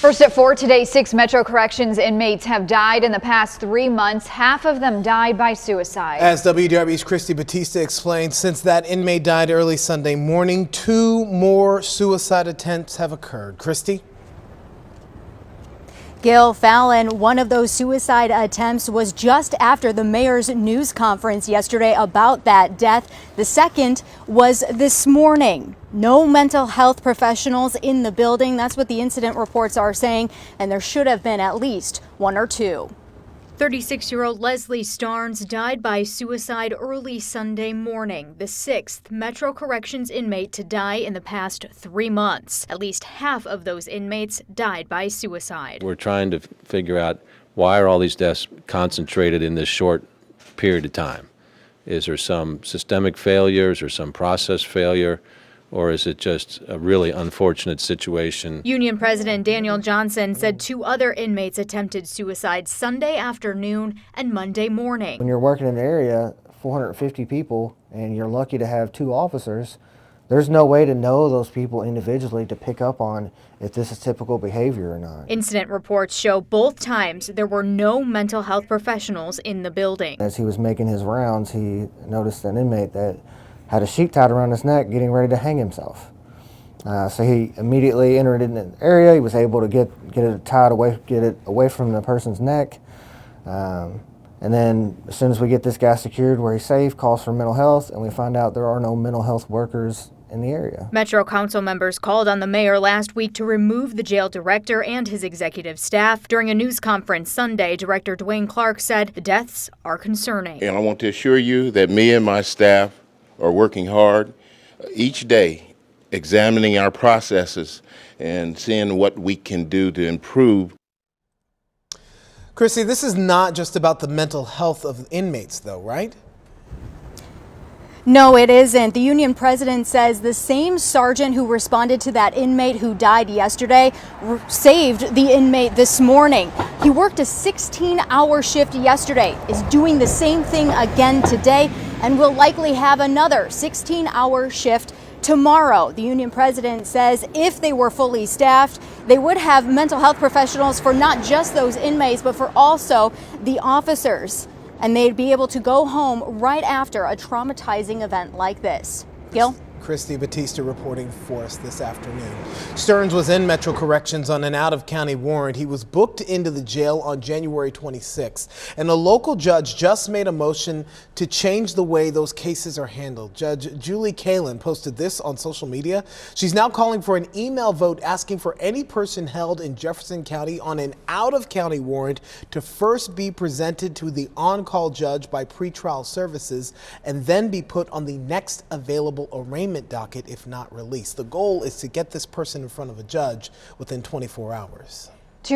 First at 4 today, 6 Metro Corrections inmates have died in the past 3 months. Half of them died by suicide. As WDRB's Christy Batista explained, since that inmate died early Sunday morning, 2 more suicide attempts have occurred. Christy? Gil Fallon, one of those suicide attempts was just after the mayor's news conference yesterday about that death. The second was this morning. No mental health professionals in the building. That's what the incident reports are saying, and there should have been at least 1 or 2. 36-year-old Leslie Starnes died by suicide early Sunday morning, the 6th Metro Corrections inmate to die in the past 3 months. At least half of those inmates died by suicide. We're trying to figure out why are all these deaths concentrated in this short period of time. Is there some systemic failures or some process failure? Or is it just a really unfortunate situation? Union President Daniel Johnson said 2 other inmates attempted suicide Sunday afternoon and Monday morning. When you're working in an area, 450 people, and you're lucky to have 2 officers, there's no way to know those people individually to pick up on if this is typical behavior or not. Incident reports show both times there were no mental health professionals in the building. As he was making his rounds, he noticed an inmate that had a sheet tied around his neck, getting ready to hang himself. So he immediately entered in the area. He was able to get it tied away, get it away from the person's neck. And then as soon as we get this guy secured where he's safe, calls for mental health, and we find out there are no mental health workers in the area. Metro Council members called on the mayor last week to remove the jail director and his executive staff. During a news conference Sunday, Director Dwayne Clark said the deaths are concerning. And I want to assure you that me and my staff are working hard each day, examining our processes and seeing what we can do to improve. Christy, this is not just about the mental health of inmates, though, right? No, it isn't. The union president says the same sergeant who responded to that inmate who died yesterday saved the inmate this morning. He worked a 16-hour shift yesterday, is doing the same thing again today, and will likely have another 16-hour shift tomorrow. The union president says if they were fully staffed, they would have mental health professionals for not just those inmates, but for also the officers. And they'd be able to go home right after a traumatizing event like this. Gil? Christy Batista reporting for us this afternoon. Stearns was in Metro Corrections on an out-of-county warrant. He was booked into the jail on January 26th, and a local judge just made a motion to change the way those cases are handled. Judge Julie Kalin posted this on social media. She's now calling for an email vote asking for any person held in Jefferson County on an out-of-county warrant to first be presented to the on-call judge by pretrial services and then be put on the next available arraignment docket if not released. The goal is to get this person in front of a judge within 24 hours.